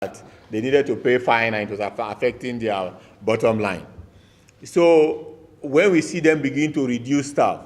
that they needed to pay fine and it was affecting their bottom line. So when we see them begin to reduce staff,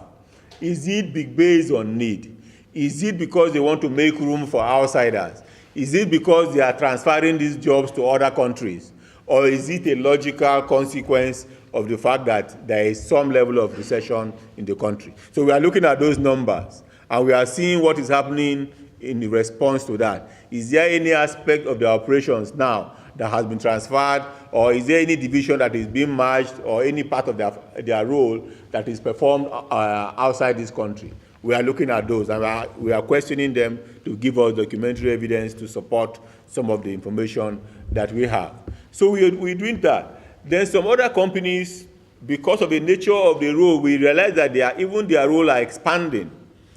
is it based on need? Is it because they want to make room for outsiders? Is it because they are transferring these jobs to other countries? Or is it a logical consequence of the fact that there is some level of recession in the country? So we are looking at those numbers and we are seeing what is happening in response to that. Is there any aspect of the operations now that has been transferred, or is there any division that is being merged, or any part of their role that is performed outside this country? We are looking at those, and we are questioning them to give us documentary evidence to support some of the information that we have. So we're doing that. Then some other companies, because of the nature of the role, we realize that even their role are expanding.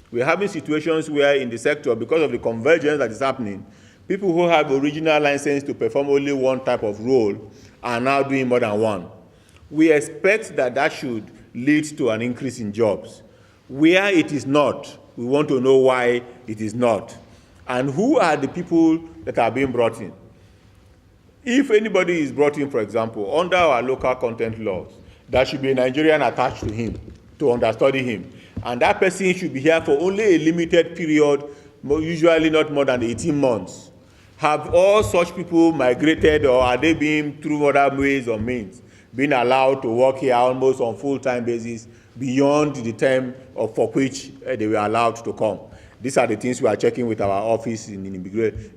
We're having situations where in the sector, because of the convergence that is happening, people who have original license to perform only one type of role are now doing more than one. We expect that that should lead to an increase in jobs. Where it is not, we want to know why it is not. And who are the people that are being brought in? If anybody is brought in, for example, under our local content laws, there should be a Nigerian attached to him to understudy him. And that person should be here for only a limited period, usually not more than 18 months. Have all such people migrated, or are they being, through other ways or means, being allowed to work here almost on full-time basis beyond the term for which they were allowed to come? These are the things we are checking with our office in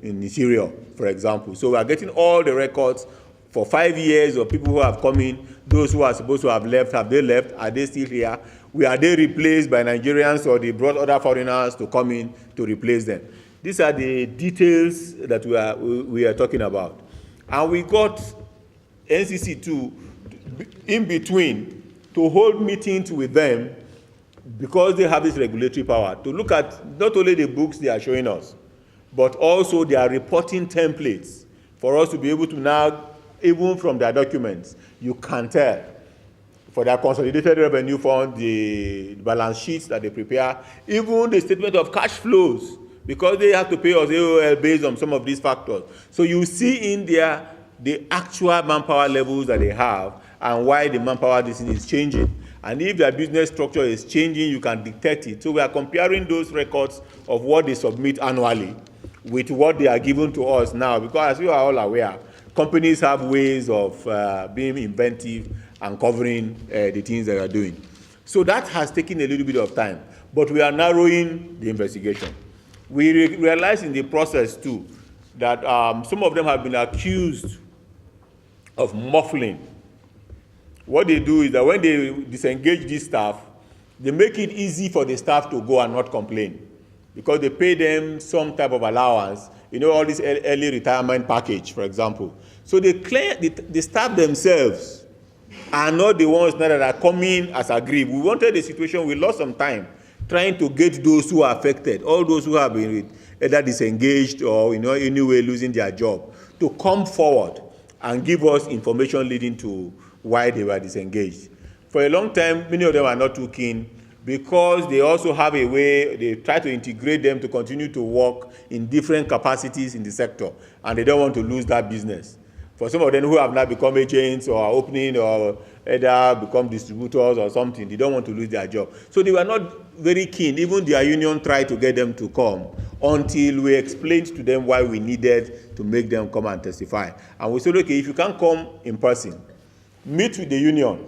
Interior, for example. So we are getting all the records for 5 years of people who have come in. Those who are supposed to have left, have they left? Are they still here? Are they replaced by Nigerians, or they brought other foreigners to come in to replace them? These are the details that we are talking about. And we got NCC to, in between, to hold meetings with them, because they have this regulatory power, to look at not only the books they are showing us, but also their reporting templates, for us to be able to now, even from their documents, you can tell. For their consolidated revenue fund, the balance sheets that they prepare, even the statement of cash flows, because they have to pay us AOL based on some of these factors. So you see in there the actual manpower levels that they have and why the manpower is changing. And if their business structure is changing, you can detect it. So we are comparing those records of what they submit annually with what they are given to us now, because as you are all aware, companies have ways of being inventive and covering the things they are doing. So that has taken a little bit of time, but we are narrowing the investigation. We realize in the process too that some of them have been accused of muffling. What they do is that when they disengage these staff, they make it easy for the staff to go and not complain, because they pay them some type of allowance, all this early retirement package, for example. So the staff themselves are not the ones that are coming as aggrieved. We wanted a situation, we lost some time trying to get those who are affected, all those who have been either disengaged or anyway losing their job, to come forward and give us information leading to why they were disengaged. For a long time, many of them are not too keen, because they also have a way, they try to integrate them to continue to work in different capacities in the sector, and they don't want to lose that business. For some of them who have now become agents or are opening or either become distributors or something, they don't want to lose their job. So they were not very keen. Even their union tried to get them to come, until we explained to them why we needed to make them come and testify. And we said, okay, if you can't come in person, meet with the union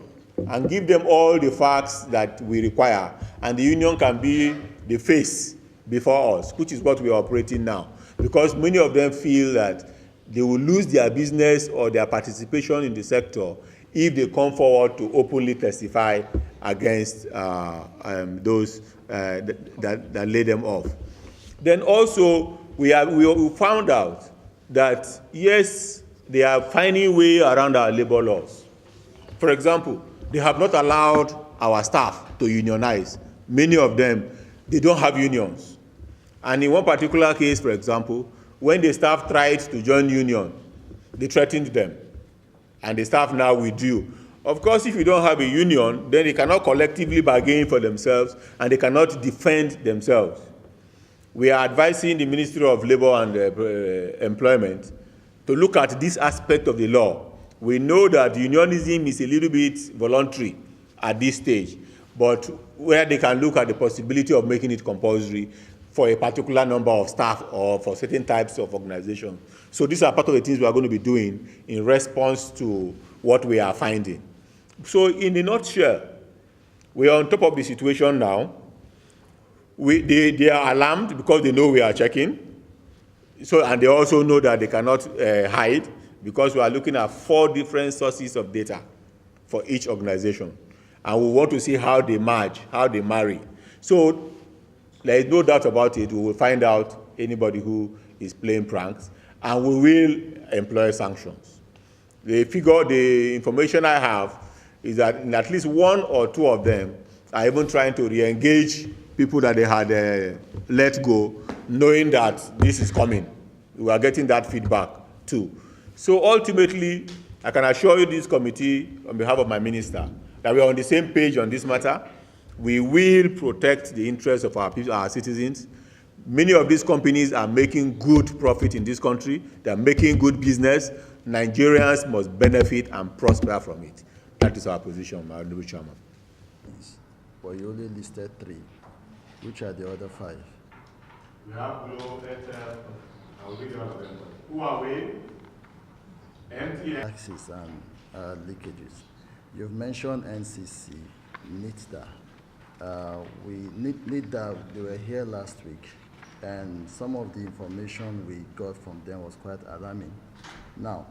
and give them all the facts that we require, and the union can be the face before us, which is what we are operating now. Because many of them feel that they will lose their business or their participation in the sector if they come forward to openly testify against those that lay them off. Then also, we found out that, yes, they are finding a way around our labor laws. For example, they have not allowed our staff to unionize. Many of them, they don't have unions. And in one particular case, for example, when the staff tried to join union, they threatened them. And the staff now withdrew. Of course, if you don't have a union, then they cannot collectively bargain for themselves, and they cannot defend themselves. We are advising the Ministry of Labor and Employment to look at this aspect of the law. We know that unionism is a little bit voluntary at this stage, but where they can look at the possibility of making it compulsory for a particular number of staff or for certain types of organizations. So these are part of the things we are going to be doing in response to what we are finding. So in a nutshell, we are on top of the situation now. They are alarmed because they know we are checking. So, and they also know that they cannot hide, because we are looking at 4 different sources of data for each organization. And we want to see how they merge, how they marry. So there is no doubt about it. We will find out anybody who is playing pranks, and we will employ sanctions. The information I have is that in at least 1 or 2 of them are even trying to re-engage people that they had let go, knowing that this is coming. We are getting that feedback too. So ultimately, I can assure you, this committee, on behalf of my minister, that we are on the same page on this matter. We will protect the interests of our citizens. Many of these companies are making good profit in this country. They are making good business. Nigerians must benefit and prosper from it. That is our position, my honorable chairman. But you only listed 3. Which are the other 5? We have Glo, Airtel, I will read all of them. Huawei, MTN. Taxes and leakages. You've mentioned NCC, NITDA. NITDA, they were here last week, and some of the information we got from them was quite alarming. Now,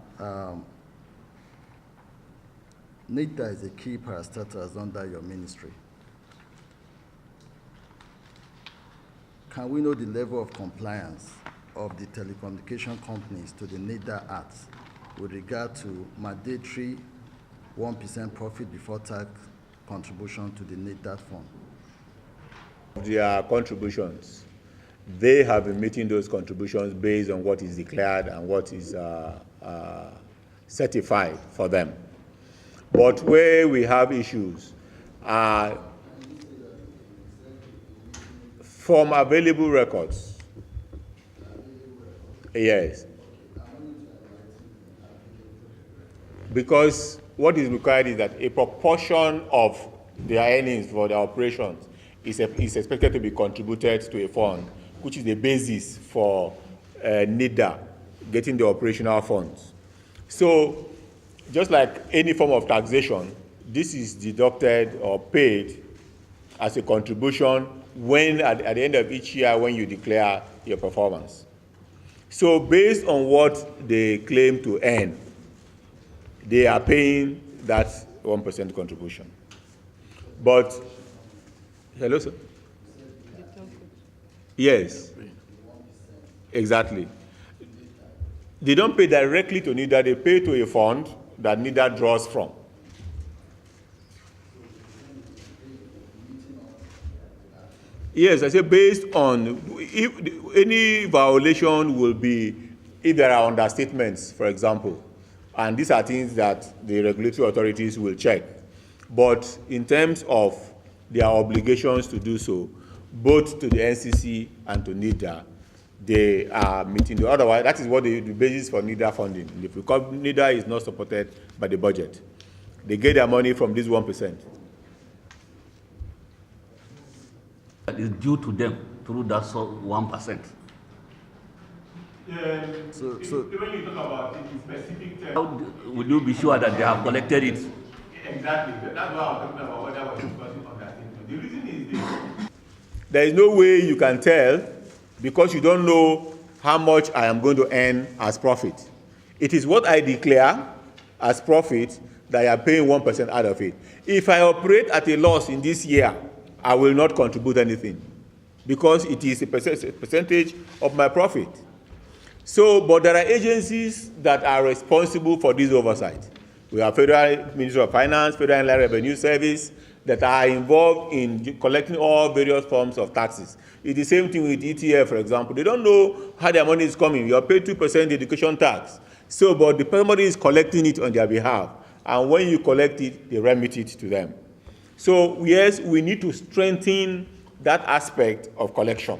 NITDA is a key parastatus under your ministry. Can we know the level of compliance of the telecommunication companies to the NITDA Act with regard to mandatory 1% profit before tax contribution to the NITDA fund? Their contributions, they have been meeting those contributions based on what is declared and what is certified for them. But where we have issues are from available records. Yes. Because what is required is that a proportion of their earnings for their operations is expected to be contributed to a fund, which is the basis for NITDA getting the operational funds. So just like any form of taxation, this is deducted or paid as a contribution when at the end of each year when you declare your performance. So based on what they claim to earn, they are paying that 1% contribution. But, hello, sir? Yes, exactly. They don't pay directly to NITDA, they pay to a fund that NITDA draws from. Yes, I say based on, if any violation will be, if there are understatements, for example, and these are things that the regulatory authorities will check. But in terms of their obligations to do so, both to the NCC and to NITDA, they are meeting the otherwise. That is what the basis for NITDA funding. If NITDA is not supported by the budget, they get their money from this 1%. That is due to them through that 1%. So when you talk about it in specific terms, how would you be sure that they have collected it? Exactly. That's what I'm talking about, what I was discussing on that thing. The reason is this. There is no way you can tell, because you don't know how much I am going to earn as profit. It is what I declare as profit that I am paying 1% out of it. If I operate at a loss in this year, I will not contribute anything, because it is a percentage of my profit. So, but there are agencies that are responsible for this oversight. We have Federal Ministry of Finance, Federal Inland Revenue Service, that are involved in collecting all various forms of taxes. It's the same thing with ETF, for example. They don't know how their money is coming. You are paid 2% education tax. So, but the somebody is collecting it on their behalf. And when you collect it, they remit it to them. So, yes, we need to strengthen that aspect of collection.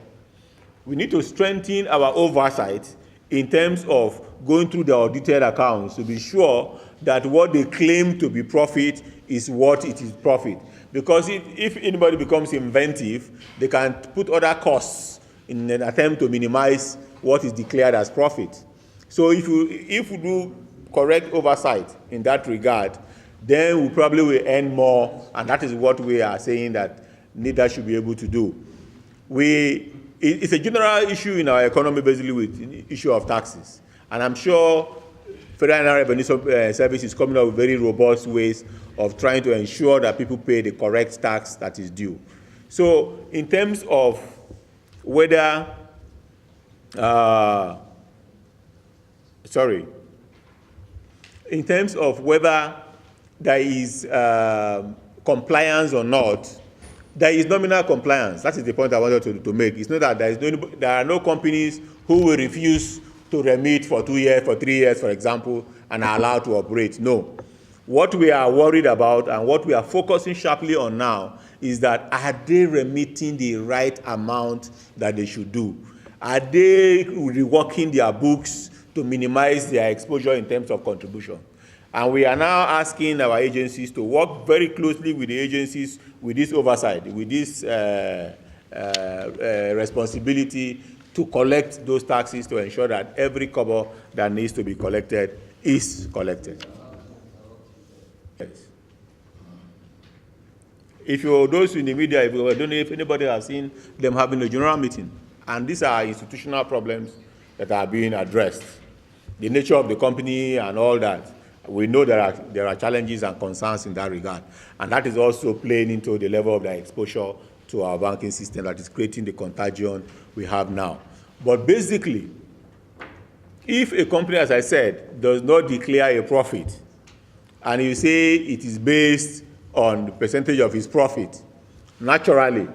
We need to strengthen our oversight in terms of going through the audited accounts to be sure that what they claim to be profit is what it is profit. Because if anybody becomes inventive, they can put other costs in an attempt to minimize what is declared as profit. So if we do correct oversight in that regard, then we probably will earn more, and that is what we are saying that NIDA should be able to do. It's a general issue in our economy, basically, with the issue of taxes. And I'm sure Federal Inland Revenue Service is coming up with very robust ways of trying to ensure that people pay the correct tax that is due. So in terms of whether, in terms of whether there is compliance or not, there is nominal compliance. That is the point I wanted to make. It's not that there are no companies who will refuse to remit for 2 years, for 3 years, for example, and are allowed to operate. No. What we are worried about and what we are focusing sharply on now is that are they remitting the right amount that they should do? Are they reworking their books to minimize their exposure in terms of contribution? And we are now asking our agencies to work very closely with the agencies with this oversight, with this responsibility to collect those taxes to ensure that every kobo that needs to be collected is collected. Yes. If you those in the media, I don't know if anybody has seen them having a general meeting, and these are institutional problems that are being addressed. The nature of the company and all that. We know there are challenges and concerns in that regard, and that is also playing into the level of their exposure to our banking system that is creating the contagion we have now. But basically, if a company, as I said, does not declare a profit, and you say it is based on the percentage of its profit, naturally,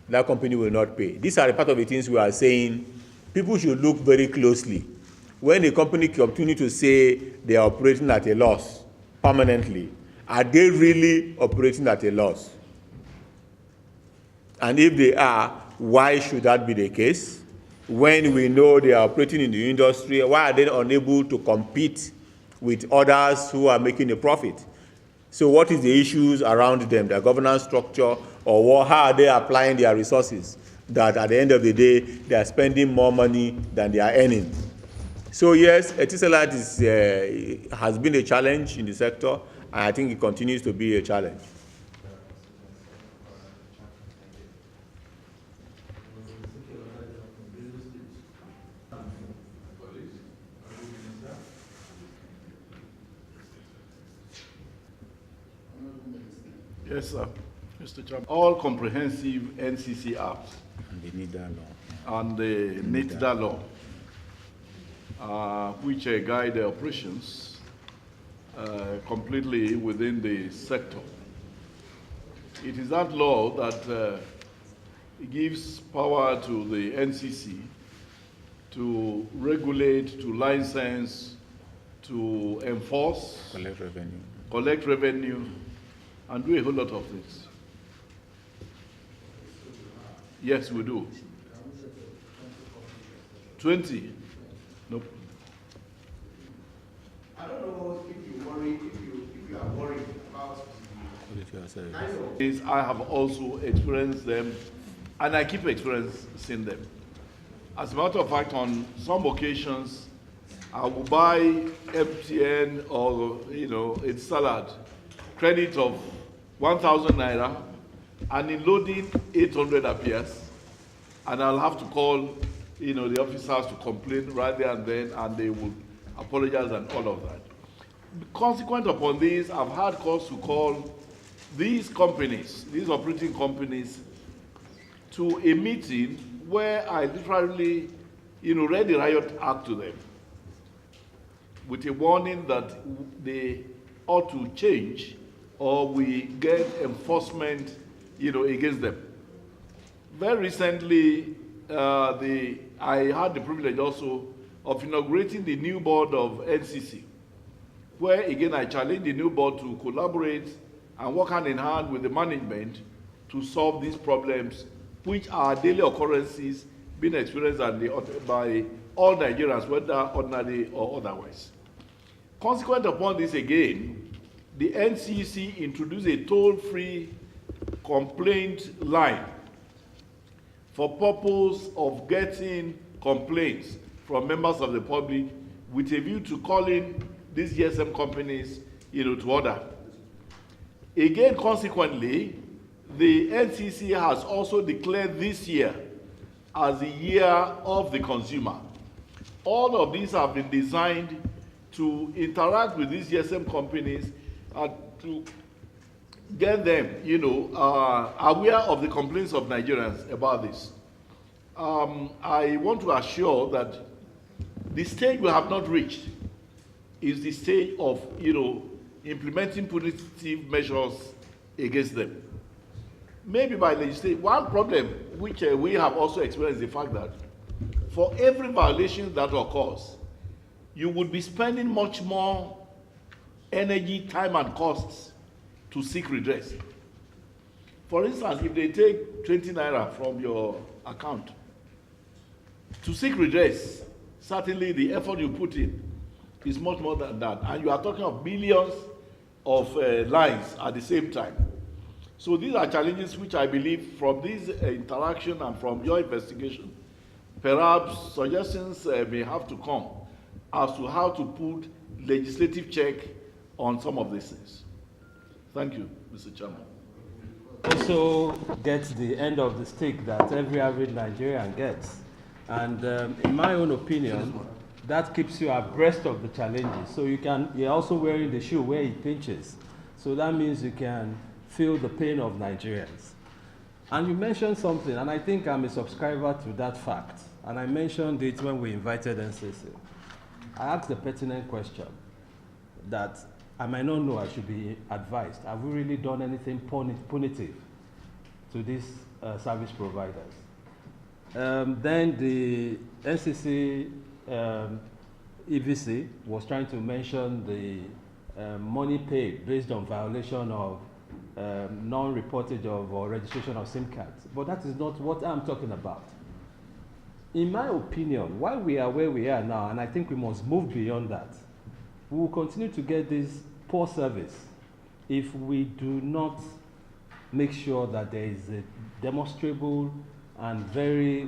that company will not pay. These are the part of the things we are saying people should look very closely. When a company continues to say they are operating at a loss permanently, are they really operating at a loss? And if they are, why should that be the case? When we know they are operating in the industry, why are they unable to compete with others who are making a profit? So what is the issues around them, their governance structure, or how are they applying their resources that at the end of the day, they are spending more money than they are earning? So yes, Etisalat has been a challenge in the sector, and I think it continues to be a challenge. Yes, sir. Mr. Chairman. All comprehensive NCC apps And the NIDA law. and the NIDA law, which guide the operations completely within the sector. It is that law that gives power to the NCC to regulate, to license, to enforce, collect revenue, and do a whole lot of things. Yes, we do. 20. Nope. I don't know if you are worried about Is I have also experienced them, and I keep experiencing them. As a matter of fact, on some occasions, I will buy MTN or it's salad credit of 1,000 naira, and in loading 800 appears, and I'll have to call the officers to complain right there and then, and they will apologize and all of that. Consequent upon this, I've had calls to call these companies, these operating companies, to a meeting where I literally, read the riot act to them with a warning that they ought to change or we get enforcement, against them. Very recently, I had the privilege also of inaugurating the new board of NCC, where again I challenged the new board to collaborate and work hand in hand with the management to solve these problems, which are daily occurrences being experienced by all Nigerians, whether ordinary or otherwise. Consequent upon this again, the NCC introduced a toll-free complaint line for purpose of getting complaints from members of the public with a view to calling these GSM companies, to order. Again, consequently, the NCC has also declared this year as the year of the consumer. All of these have been designed to interact with these GSM companies and to get them, aware of the complaints of Nigerians about this. I want to assure that the stage we have not reached is the stage of, implementing punitive measures against them. Maybe by legislation. One problem which we have also experienced is the fact that for every violation that occurs, you would be spending much more energy, time, and costs to seek redress. For instance, if they take 20 naira from your account, to seek redress, certainly the effort you put in is much more than that. And you are talking of billions of lines at the same time. So these are challenges which I believe from this interaction and from your investigation, perhaps suggestions may have to come as to how to put legislative check on some of these things. Thank you, Mr. Chairman. Also gets the end of the stick that every average Nigerian gets. And in my own opinion, that keeps you abreast of the challenges. So you're also wearing the shoe where it pinches. So that means you can feel the pain of Nigerians. And you mentioned something, and I think I'm a subscriber to that fact. And I mentioned it when we invited NCC. I asked the pertinent question that I might not know, I should be advised. Have we really done anything punitive to these service providers? Then the NCC EVC was trying to mention the money paid based on violation of non-reportage of or registration of SIM cards. But that is not what I'm talking about. In my opinion, while we are where we are now, and I think we must move beyond that, we will continue to get this poor service if we do not make sure that there is a demonstrable and very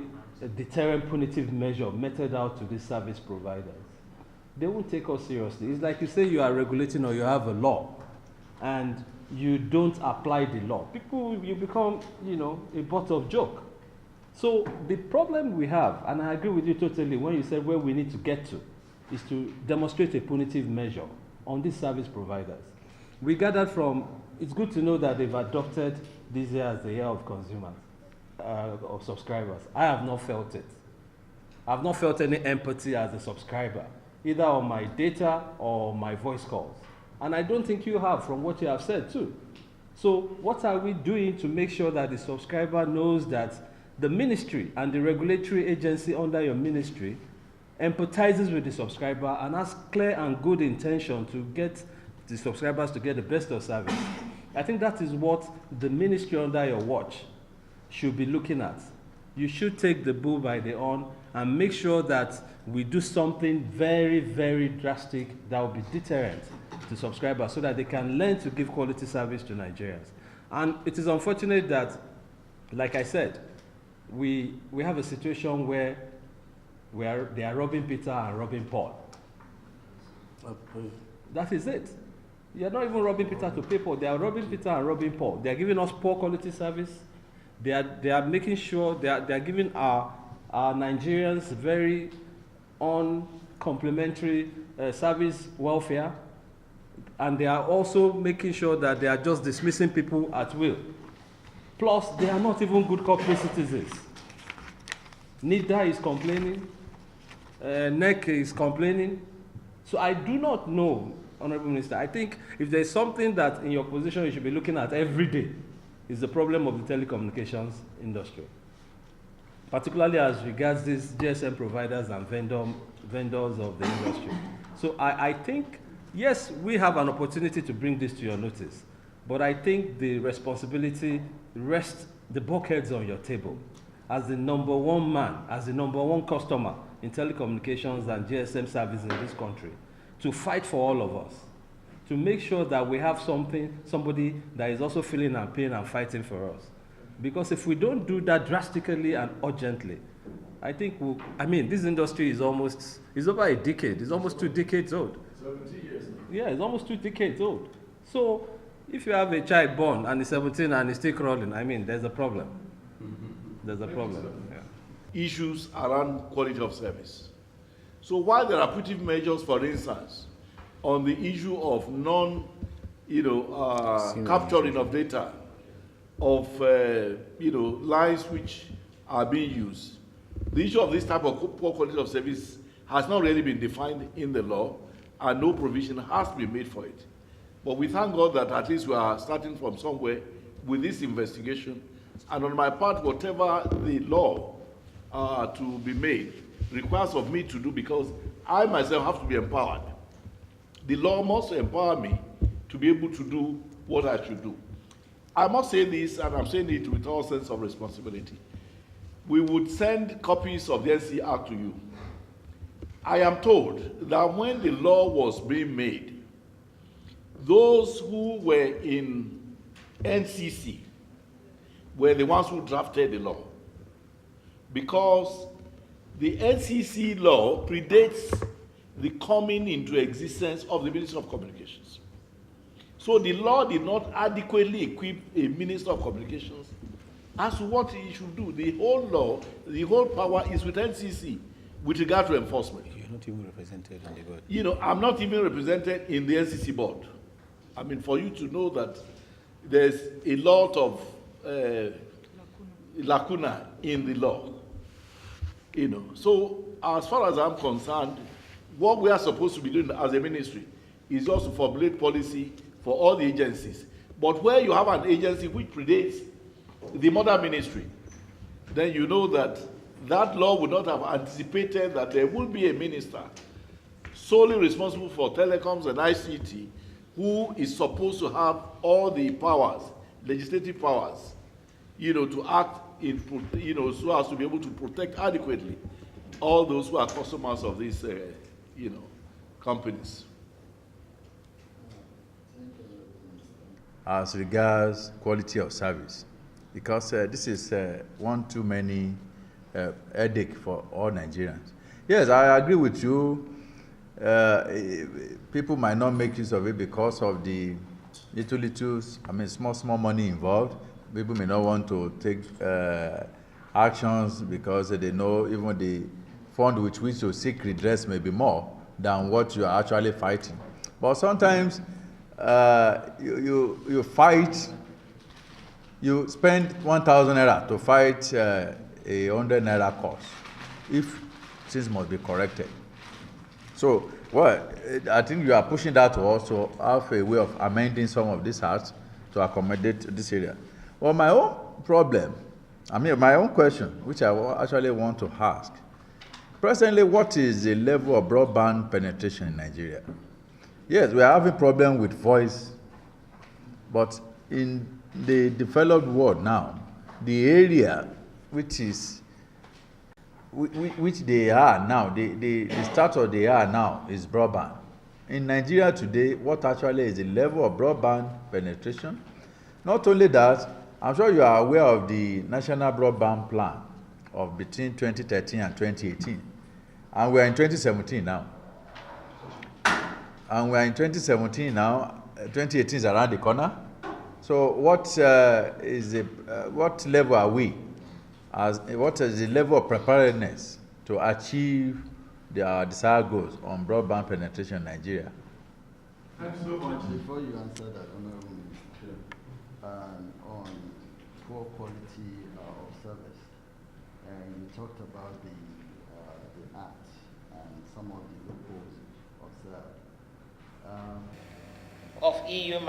deterrent punitive measure meted out to these service providers. They won't take us seriously. It's like you say you are regulating or you have a law and you don't apply the law. You become, a butt of joke. So the problem we have, and I agree with you totally when you said where we need to get to, is to demonstrate a punitive measure on these service providers. We gathered from, it's good to know that they've adopted this year as the year of consumers, of subscribers. I have not felt it. I've not felt any empathy as a subscriber, either on my data or my voice calls. And I don't think you have from what you have said too. So what are we doing to make sure that the subscriber knows that the ministry and the regulatory agency under your ministry empathizes with the subscriber and has clear and good intention to get the subscribers to get the best of service? I think that is what the ministry under your watch should be looking at. You should take the bull by the horn and make sure that we do something very, very drastic that will be deterrent to subscribers so that they can learn to give quality service to Nigerians. And it is unfortunate that, like I said, we have a situation where they are robbing Peter and robbing Paul. That is it. You're not even robbing Peter to pay Paul. They are robbing Peter and robbing Paul. They are giving us poor quality service. They are making sure they are giving our Nigerians very uncomplimentary service welfare, and they are also making sure that they are just dismissing people at will. Plus, they are not even good corporate citizens. NIDA is complaining, NEC is complaining. So I do not know, Honorable Minister. I think if there's something that in your position you should be looking at every day, is the problem of the telecommunications industry, particularly as regards these GSM providers and vendors of the industry. So I think, yes, we have an opportunity to bring this to your notice, but I think the responsibility rests the bulkheads on your table as the number one man, as the number one customer in telecommunications and GSM service in this country to fight for all of us, to make sure that we have somebody that is also feeling our pain and fighting for us. Because if we don't do that drastically and urgently, I think this industry is over a decade. It's almost 2 decades old. 70 years now. Yeah, it's almost 2 decades old. So if you have a child born and he's 17 and he's still crawling, there's a problem. There's a problem. Yeah. Issues around quality of service. So while there are punitive measures, for instance, on the issue of capturing of data of lines which are being used, the issue of this type of poor quality of service has not really been defined in the law, and no provision has been made for it. But we thank God that at least we are starting from somewhere with this investigation. And on my part, whatever the law to be made requires of me to do, because I myself have to be empowered. The law must empower me to be able to do what I should do. I must say this, and I'm saying it with all sense of responsibility. We would send copies of the NC Act to you. I am told that when the law was being made, those who were in NCC were the ones who drafted the law, because the NCC law predates the coming into existence of the Minister of Communications. So the law did not adequately equip a Minister of Communications as to what he should do. The whole law, the whole power is with NCC with regard to enforcement. You're not even represented on the board. I'm not even represented in the NCC board. For you to know that there's a lot of lacuna in the law. So as far as I'm concerned, what we are supposed to be doing as a ministry is just to formulate policy for all the agencies. But where you have an agency which predates the mother ministry, then you know that that law would not have anticipated that there will be a minister solely responsible for telecoms and ICT who is supposed to have all the powers, legislative powers, to act in, so as to be able to protect adequately all those who are customers of these, companies. As regards quality of service, because this is one too many headache for all Nigerians. Yes, I agree with you. People might not make use of it because of the small money involved. People may not want to take actions because they know even the fund with which to seek redress may be more than what you are actually fighting. But sometimes you fight, you spend 1,000 naira to fight a 100 naira cost, if things must be corrected. So, I think you are pushing that to also have a way of amending some of these acts to accommodate this area. Well, my own problem, my own question, which I actually want to ask, presently, what is the level of broadband penetration in Nigeria? Yes, we are having a problem with voice, but in the developed world now, the area which they are now, the status they are now is broadband. In Nigeria today, what actually is the level of broadband penetration? Not only that, I'm sure you are aware of the National Broadband Plan of between 2013 and 2018. And we're in 2017 now. And we're in 2017 now. 2018 is around the corner. So what level are we? What is the level of preparedness to achieve the desired goals on broadband penetration in Nigeria? Thanks so much. Before you answer that, Honorable Minister, on poor quality of service, and you talked about the act and some of the loopholes observed. Of EU